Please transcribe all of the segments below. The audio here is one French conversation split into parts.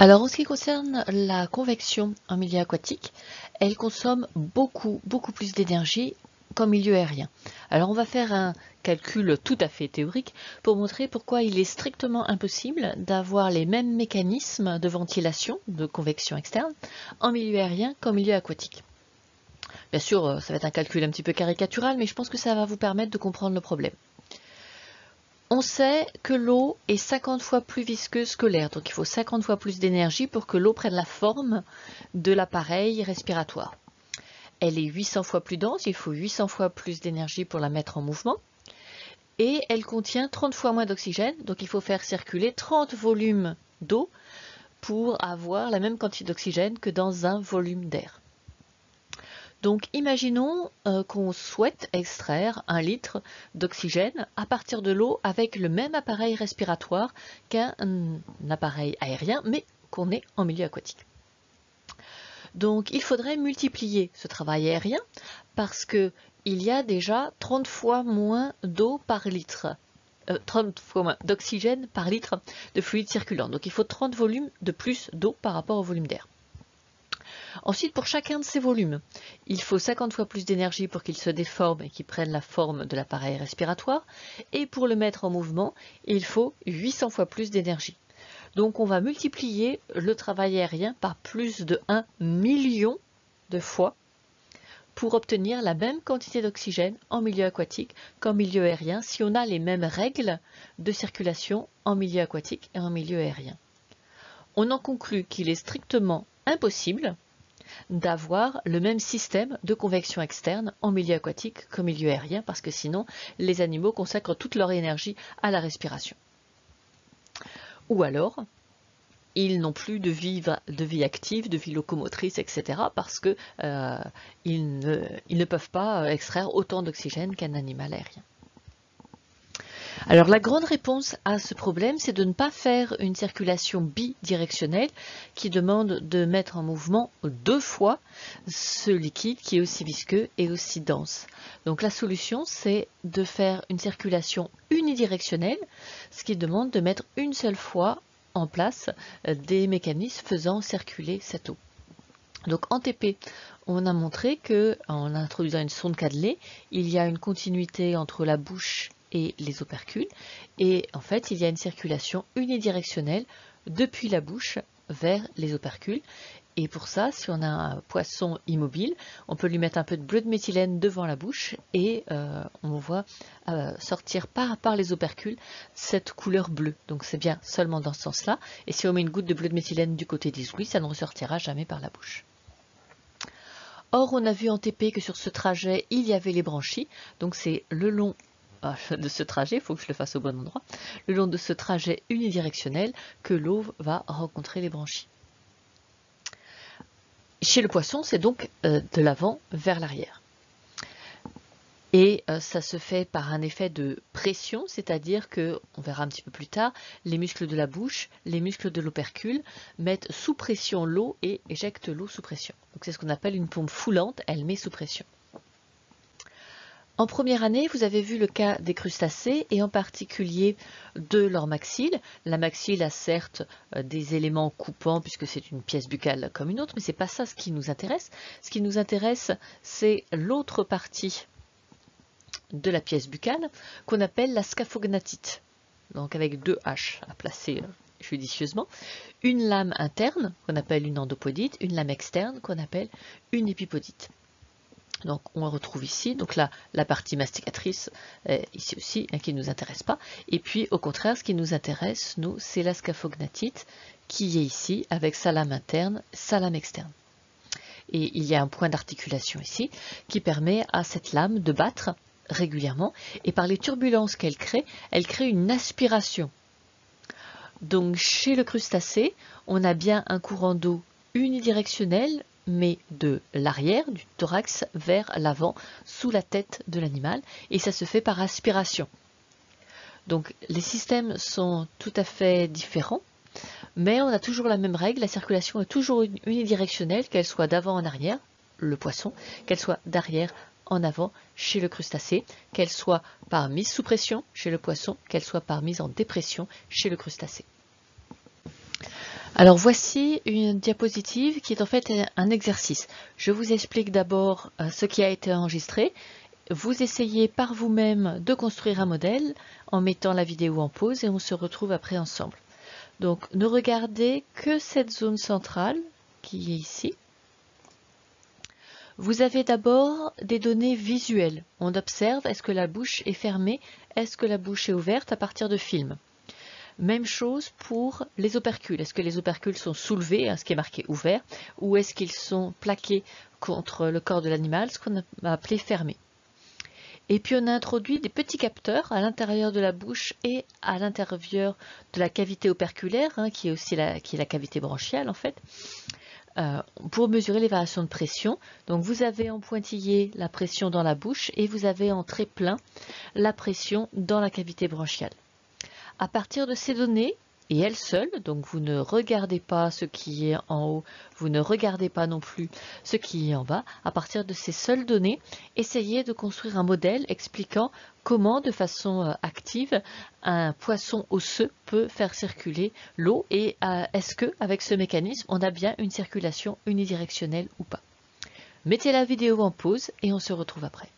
Alors en ce qui concerne la convection en milieu aquatique, elle consomme beaucoup plus d'énergie qu'en milieu aérien. Alors on va faire un calcul tout à fait théorique pour montrer pourquoi il est strictement impossible d'avoir les mêmes mécanismes de ventilation, de convection externe, en milieu aérien qu'en milieu aquatique. Bien sûr, ça va être un calcul un petit peu caricatural, mais je pense que ça va vous permettre de comprendre le problème. On sait que l'eau est 50 fois plus visqueuse que l'air, donc il faut 50 fois plus d'énergie pour que l'eau prenne la forme de l'appareil respiratoire. Elle est 800 fois plus dense, il faut 800 fois plus d'énergie pour la mettre en mouvement. Et elle contient 30 fois moins d'oxygène, donc il faut faire circuler 30 volumes d'eau pour avoir la même quantité d'oxygène que dans un volume d'air. Donc imaginons qu'on souhaite extraire 1 litre d'oxygène à partir de l'eau avec le même appareil respiratoire qu'un appareil aérien, mais qu'on est en milieu aquatique. Donc il faudrait multiplier ce travail aérien parce qu'il y a déjà 30 fois moins d'eau par litre. 30 fois moins d'oxygène par litre de fluide circulant. Donc il faut 30 volumes de plus d'eau par rapport au volume d'air. Ensuite, pour chacun de ces volumes, il faut 50 fois plus d'énergie pour qu'il se déforme et qu'il prenne la forme de l'appareil respiratoire. Et pour le mettre en mouvement, il faut 800 fois plus d'énergie. Donc on va multiplier le travail aérien par plus de 1 million de fois pour obtenir la même quantité d'oxygène en milieu aquatique qu'en milieu aérien si on a les mêmes règles de circulation en milieu aquatique et en milieu aérien. On en conclut qu'il est strictement impossible d'avoir le même système de convection externe en milieu aquatique qu'en milieu aérien, parce que sinon, les animaux consacrent toute leur énergie à la respiration. Ou alors, ils n'ont plus de vie active, de vie locomotrice, etc., parce qu'ils ne peuvent pas extraire autant d'oxygène qu'un animal aérien. Alors la grande réponse à ce problème, c'est de ne pas faire une circulation bidirectionnelle qui demande de mettre en mouvement 2 fois ce liquide qui est aussi visqueux et aussi dense. Donc la solution, c'est de faire une circulation unidirectionnelle, ce qui demande de mettre une seule fois en place des mécanismes faisant circuler cette eau. Donc en TP, on a montré qu'en introduisant une sonde cannelée, il y a une continuité entre la bouche et les opercules, et en fait il y a une circulation unidirectionnelle depuis la bouche vers les opercules. Et pour ça, si on a un poisson immobile, on peut lui mettre un peu de bleu de méthylène devant la bouche et on voit sortir par les opercules cette couleur bleue. Donc c'est bien seulement dans ce sens-là. Et si on met une goutte de bleu de méthylène du côté des ouïes, ça ne ressortira jamais par la bouche. Or, on a vu en TP que sur ce trajet, il y avait les branchies. Donc c'est le long de ce trajet, il faut que je le fasse au bon endroit, le long de ce trajet unidirectionnel que l'eau va rencontrer les branchies. Chez le poisson, c'est donc de l'avant vers l'arrière. Et ça se fait par un effet de pression, c'est-à-dire que, on verra un petit peu plus tard, les muscles de la bouche, les muscles de l'opercule mettent sous pression l'eau et éjectent l'eau sous pression. Donc c'est ce qu'on appelle une pompe foulante, elle met sous pression. En première année, vous avez vu le cas des crustacés et en particulier de leur maxille. La maxille a certes des éléments coupants puisque c'est une pièce buccale comme une autre, mais ce n'est pas ça ce qui nous intéresse. Ce qui nous intéresse, c'est l'autre partie de la pièce buccale qu'on appelle la scaphognatite. Donc avec 2 H à placer judicieusement. Une lame interne qu'on appelle une endopodite, une lame externe qu'on appelle une épipodite. Donc on retrouve ici donc la partie masticatrice, ici aussi, qui ne nous intéresse pas. Et puis au contraire, ce qui nous intéresse, nous, c'est la scaphognatite qui est ici avec sa lame interne, sa lame externe. Et il y a un point d'articulation ici qui permet à cette lame de battre régulièrement. Et par les turbulences qu'elle crée une aspiration. Donc chez le crustacé, on a bien un courant d'eau unidirectionnel, mais de l'arrière, du thorax vers l'avant, sous la tête de l'animal, et ça se fait par aspiration. Donc les systèmes sont tout à fait différents, mais on a toujours la même règle, la circulation est toujours unidirectionnelle, qu'elle soit d'avant en arrière, le poisson, qu'elle soit d'arrière en avant chez le crustacé, qu'elle soit par mise sous pression chez le poisson, qu'elle soit par mise en dépression chez le crustacé. Alors voici une diapositive qui est en fait un exercice. Je vous explique d'abord ce qui a été enregistré. Vous essayez par vous-même de construire un modèle en mettant la vidéo en pause et on se retrouve après ensemble. Donc ne regardez que cette zone centrale qui est ici. Vous avez d'abord des données visuelles. On observe est-ce que la bouche est fermée, est-ce que la bouche est ouverte à partir de films. Même chose pour les opercules. Est-ce que les opercules sont soulevés, ce qui est marqué ouvert, ou est-ce qu'ils sont plaqués contre le corps de l'animal, ce qu'on a appelé fermé. Et puis on a introduit des petits capteurs à l'intérieur de la bouche et à l'intérieur de la cavité operculaire, qui est aussi la cavité branchiale en fait, pour mesurer les variations de pression. Donc vous avez en pointillé la pression dans la bouche et vous avez en trait plein la pression dans la cavité branchiale. À partir de ces données, et elles seules, donc vous ne regardez pas ce qui est en haut, vous ne regardez pas non plus ce qui est en bas, à partir de ces seules données, essayez de construire un modèle expliquant comment, de façon active, un poisson osseux peut faire circuler l'eau et est-ce que, avec ce mécanisme, on a bien une circulation unidirectionnelle ou pas. Mettez la vidéo en pause et on se retrouve après.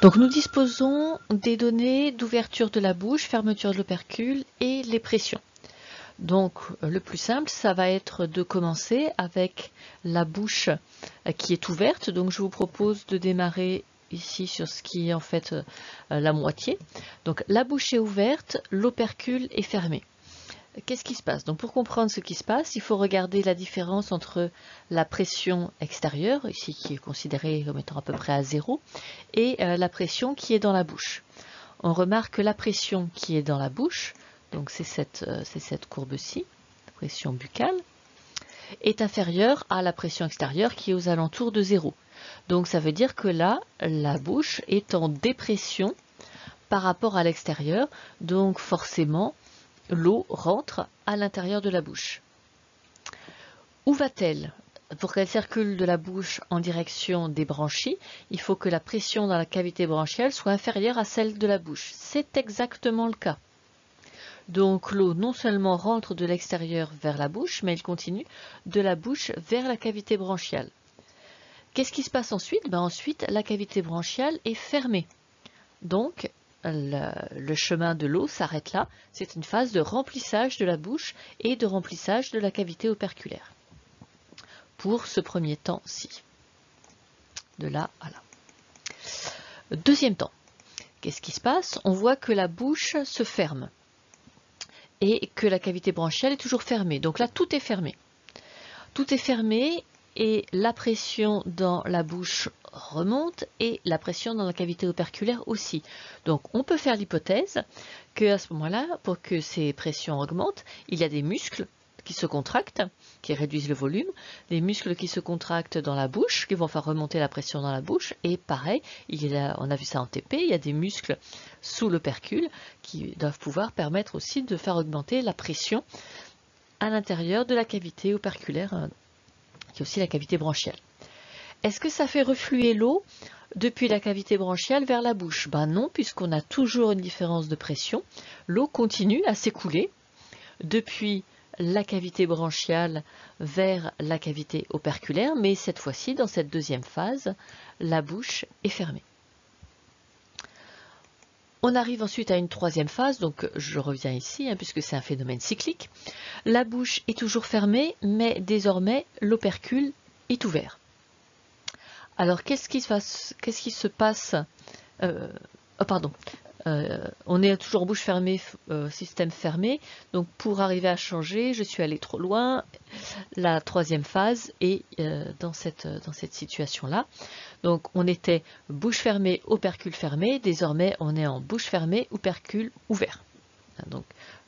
Donc nous disposons des données d'ouverture de la bouche, fermeture de l'opercule et les pressions. Donc le plus simple, ça va être de commencer avec la bouche qui est ouverte. Donc je vous propose de démarrer ici sur ce qui est en fait la moitié. Donc la bouche est ouverte, l'opercule est fermé. Qu'est-ce qui se passe? Donc pour comprendre ce qui se passe, il faut regarder la différence entre la pression extérieure, ici qui est considérée comme étant à peu près à 0, et la pression qui est dans la bouche. On remarque que la pression qui est dans la bouche, donc c'est cette courbe-ci, pression buccale, est inférieure à la pression extérieure qui est aux alentours de 0. Donc ça veut dire que là, la bouche est en dépression par rapport à l'extérieur, donc forcément, l'eau rentre à l'intérieur de la bouche. Où va-t-elle? Pour qu'elle circule de la bouche en direction des branchies, il faut que la pression dans la cavité branchiale soit inférieure à celle de la bouche. C'est exactement le cas. Donc l'eau non seulement rentre de l'extérieur vers la bouche, mais elle continue de la bouche vers la cavité branchiale. Qu'est-ce qui se passe ensuite? Ensuite, la cavité branchiale est fermée. Donc, le chemin de l'eau s'arrête là. C'est une phase de remplissage de la bouche et de remplissage de la cavité operculaire. Pour ce premier temps-ci. De là à là. Deuxième temps. Qu'est-ce qui se passe? On voit que la bouche se ferme. Et que la cavité branchiale est toujours fermée. Donc là, tout est fermé. Tout est fermé et la pression dans la bouche remonte et la pression dans la cavité operculaire aussi. Donc on peut faire l'hypothèse qu'à ce moment-là, pour que ces pressions augmentent, il y a des muscles qui se contractent, qui réduisent le volume, des muscles qui se contractent dans la bouche, qui vont faire remonter la pression dans la bouche, et pareil, on a vu ça en TP, il y a des muscles sous l'opercule qui doivent pouvoir permettre aussi de faire augmenter la pression à l'intérieur de la cavité operculaire, qui est aussi la cavité branchiale. Est-ce que ça fait refluer l'eau depuis la cavité branchiale vers la bouche? Non, puisqu'on a toujours une différence de pression. L'eau continue à s'écouler depuis la cavité branchiale vers la cavité operculaire, mais cette fois-ci, dans cette deuxième phase, la bouche est fermée. On arrive ensuite à une troisième phase, donc je reviens ici, puisque c'est un phénomène cyclique. La bouche est toujours fermée, mais désormais l'opercule est ouvert. Alors qu'est-ce qui se passe on est toujours bouche fermée, système fermé. Donc pour arriver à changer, je suis allé trop loin. La troisième phase est dans cette situation-là. Donc on était bouche fermée, opercule fermé. Désormais on est en bouche fermée, opercule ouvert. Donc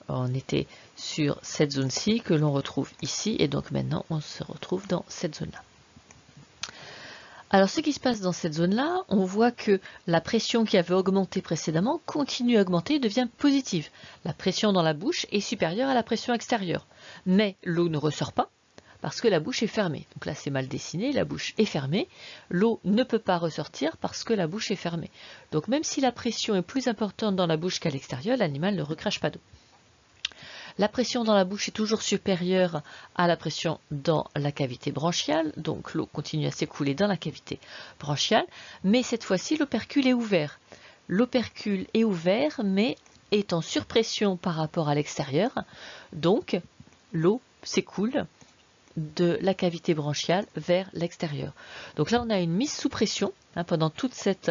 on était sur cette zone-ci que l'on retrouve ici. Et donc maintenant on se retrouve dans cette zone-là. Alors ce qui se passe dans cette zone-là, on voit que la pression qui avait augmenté précédemment continue à augmenter et devient positive. La pression dans la bouche est supérieure à la pression extérieure. Mais l'eau ne ressort pas, parce que la bouche est fermée. Donc là c'est mal dessiné, la bouche est fermée, l'eau ne peut pas ressortir parce que la bouche est fermée. Donc même si la pression est plus importante dans la bouche qu'à l'extérieur, l'animal ne recrache pas d'eau. La pression dans la bouche est toujours supérieure à la pression dans la cavité branchiale, donc l'eau continue à s'écouler dans la cavité branchiale, mais cette fois-ci l'opercule est ouvert. L'opercule est ouvert, mais est en surpression par rapport à l'extérieur, donc l'eau s'écoule de la cavité branchiale vers l'extérieur. Donc là on a une mise sous pression pendant toute cette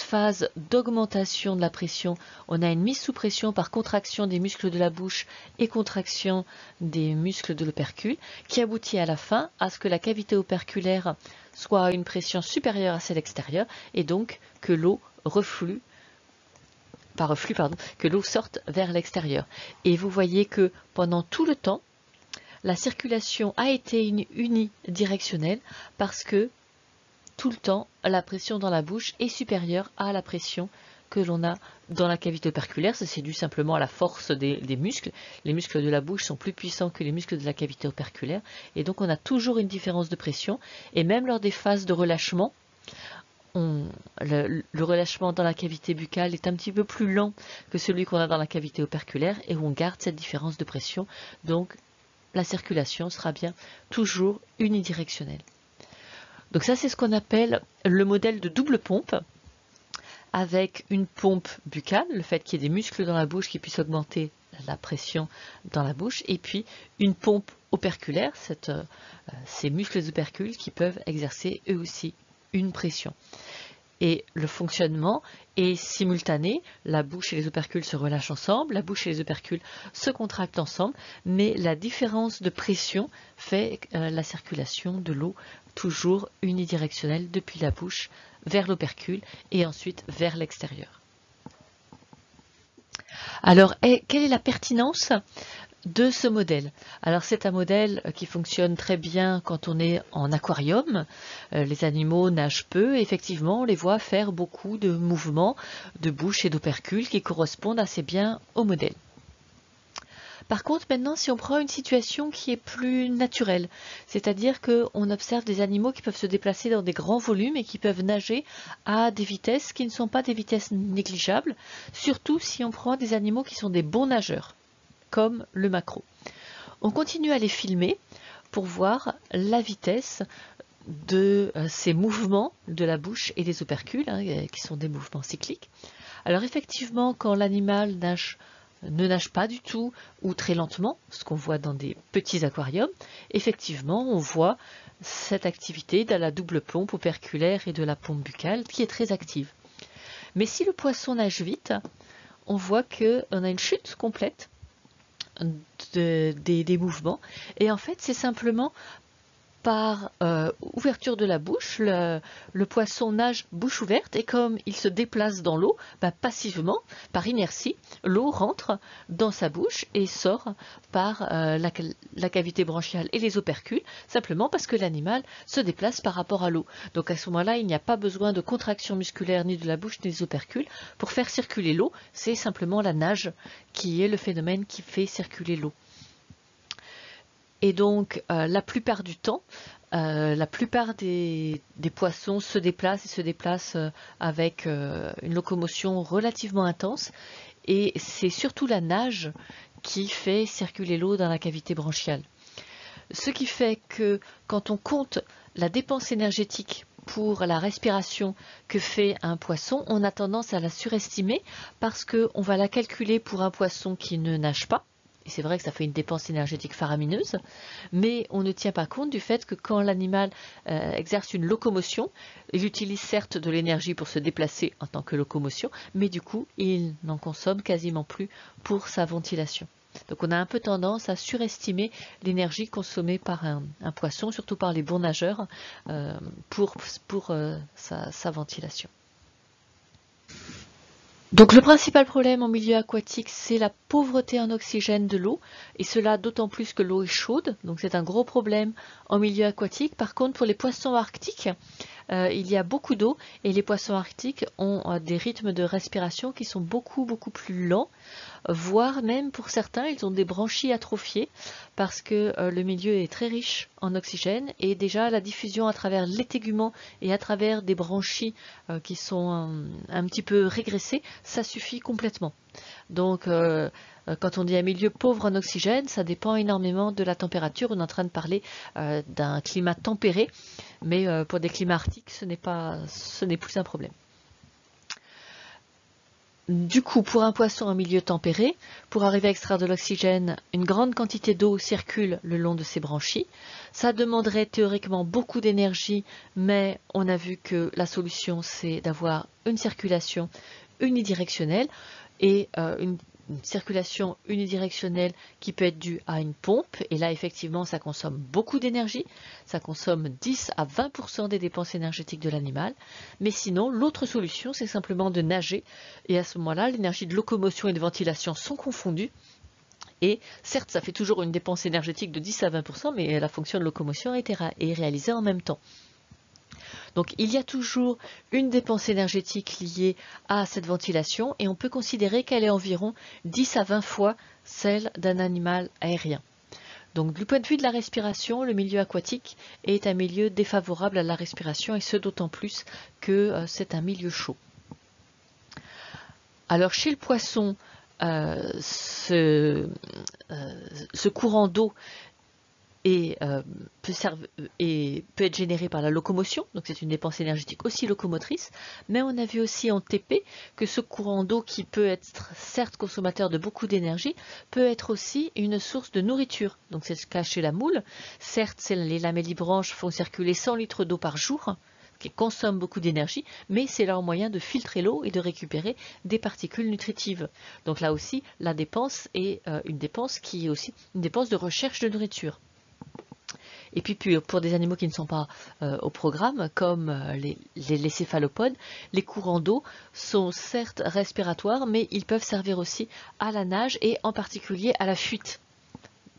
phase d'augmentation de la pression. On a une mise sous pression par contraction des muscles de la bouche et contraction des muscles de l'opercule qui aboutit à la fin à ce que la cavité operculaire soit à une pression supérieure à celle extérieure et donc que l'eau que l'eau sorte vers l'extérieur. Et vous voyez que pendant tout le temps, la circulation a été unidirectionnelle parce que tout le temps, la pression dans la bouche est supérieure à la pression que l'on a dans la cavité operculaire. Ça c'est dû simplement à la force des muscles. Les muscles de la bouche sont plus puissants que les muscles de la cavité operculaire. Et donc on a toujours une différence de pression. Et même lors des phases de relâchement, le relâchement dans la cavité buccale est un petit peu plus lent que celui qu'on a dans la cavité operculaire et on garde cette différence de pression. Donc la circulation sera bien toujours unidirectionnelle. Donc ça c'est ce qu'on appelle le modèle de double pompe avec une pompe buccale, le fait qu'il y ait des muscles dans la bouche qui puissent augmenter la pression dans la bouche, et puis une pompe operculaire, ces muscles opercules qui peuvent exercer eux aussi une pression. Et le fonctionnement est simultané, la bouche et les opercules se relâchent ensemble, la bouche et les opercules se contractent ensemble, mais la différence de pression fait la circulation de l'eau toujours unidirectionnelle depuis la bouche vers l'opercule et ensuite vers l'extérieur. Alors, quelle est la pertinence de ce modèle? Alors c'est un modèle qui fonctionne très bien quand on est en aquarium. Les animaux nagent peu, et effectivement on les voit faire beaucoup de mouvements de bouche et d'opercule qui correspondent assez bien au modèle. Par contre, maintenant, si on prend une situation qui est plus naturelle, c'est-à-dire qu'on observe des animaux qui peuvent se déplacer dans des grands volumes et qui peuvent nager à des vitesses qui ne sont pas des vitesses négligeables, surtout si on prend des animaux qui sont des bons nageurs, comme le maquereau. On continue à les filmer pour voir la vitesse de ces mouvements de la bouche et des opercules, qui sont des mouvements cycliques. Alors effectivement, quand l'animal ne nage pas du tout ou très lentement, ce qu'on voit dans des petits aquariums, effectivement on voit cette activité de la double pompe operculaire et de la pompe buccale qui est très active. Mais si le poisson nage vite, on voit qu'on a une chute complète des mouvements, et en fait c'est simplement par ouverture de la bouche, le poisson nage bouche ouverte, et comme il se déplace dans l'eau, passivement, par inertie, l'eau rentre dans sa bouche et sort par la cavité branchiale et les opercules, simplement parce que l'animal se déplace par rapport à l'eau. Donc à ce moment-là, il n'y a pas besoin de contraction musculaire ni de la bouche ni des opercules pour faire circuler l'eau, c'est simplement la nage qui est le phénomène qui fait circuler l'eau. Et donc, la plupart du temps, la plupart des poissons se déplacent avec une locomotion relativement intense. Et c'est surtout la nage qui fait circuler l'eau dans la cavité branchiale. Ce qui fait que quand on compte la dépense énergétique pour la respiration que fait un poisson, on a tendance à la surestimer parce qu'on va la calculer pour un poisson qui ne nage pas. Et c'est vrai que ça fait une dépense énergétique faramineuse, mais on ne tient pas compte du fait que quand l'animal exerce une locomotion, il utilise certes de l'énergie pour se déplacer en tant que locomotion, mais du coup, il n'en consomme quasiment plus pour sa ventilation. Donc on a un peu tendance à surestimer l'énergie consommée par un poisson, surtout par les bons nageurs, pour sa ventilation. Donc le principal problème en milieu aquatique, c'est la pauvreté en oxygène de l'eau, et cela d'autant plus que l'eau est chaude, donc c'est un gros problème en milieu aquatique. Par contre, pour les poissons arctiques, il y a beaucoup d'eau et les poissons arctiques ont des rythmes de respiration qui sont beaucoup plus lents, voire même pour certains, ils ont des branchies atrophiées parce que le milieu est très riche en oxygène et déjà la diffusion à travers les téguments et à travers des branchies qui sont un petit peu régressées, ça suffit complètement. Donc quand on dit un milieu pauvre en oxygène, ça dépend énormément de la température. On est en train de parler d'un climat tempéré, mais pour des climats arctiques, ce n'est plus un problème. Du coup, pour un poisson en milieu tempéré, pour arriver à extraire de l'oxygène, une grande quantité d'eau circule le long de ses branchies. Ça demanderait théoriquement beaucoup d'énergie, mais on a vu que la solution, c'est d'avoir une circulation unidirectionnelle et une circulation unidirectionnelle qui peut être due à une pompe. Et là, effectivement, ça consomme beaucoup d'énergie. Ça consomme 10 à 20% des dépenses énergétiques de l'animal. Mais sinon, l'autre solution, c'est simplement de nager. Et à ce moment-là, l'énergie de locomotion et de ventilation sont confondues. Et certes, ça fait toujours une dépense énergétique de 10 à 20%, mais la fonction de locomotion est réalisée en même temps. Donc il y a toujours une dépense énergétique liée à cette ventilation et on peut considérer qu'elle est environ 10 à 20 fois celle d'un animal aérien. Donc du point de vue de la respiration, le milieu aquatique est un milieu défavorable à la respiration et ce d'autant plus que c'est un milieu chaud. Alors chez le poisson, ce courant d'eau peut être généré par la locomotion, donc c'est une dépense énergétique aussi locomotrice, mais on a vu aussi en TP que ce courant d'eau qui peut être certes consommateur de beaucoup d'énergie, peut être aussi une source de nourriture. Donc c'est le cas chez la moule, certes les lamellibranches font circuler 100 litres d'eau par jour, qui consomme beaucoup d'énergie, mais c'est leur moyen de filtrer l'eau et de récupérer des particules nutritives. Donc là aussi, la dépense est une dépense qui est aussi une dépense de recherche de nourriture. Et puis pour des animaux qui ne sont pas au programme, comme les céphalopodes, les courants d'eau sont certes respiratoires, mais ils peuvent servir aussi à la nage et en particulier à la fuite.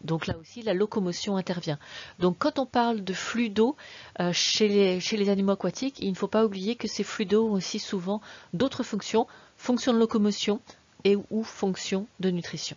Donc là aussi, la locomotion intervient. Donc quand on parle de flux d'eau chez les animaux aquatiques, il ne faut pas oublier que ces flux d'eau ont aussi souvent d'autres fonctions, fonctions de locomotion et ou fonctions de nutrition.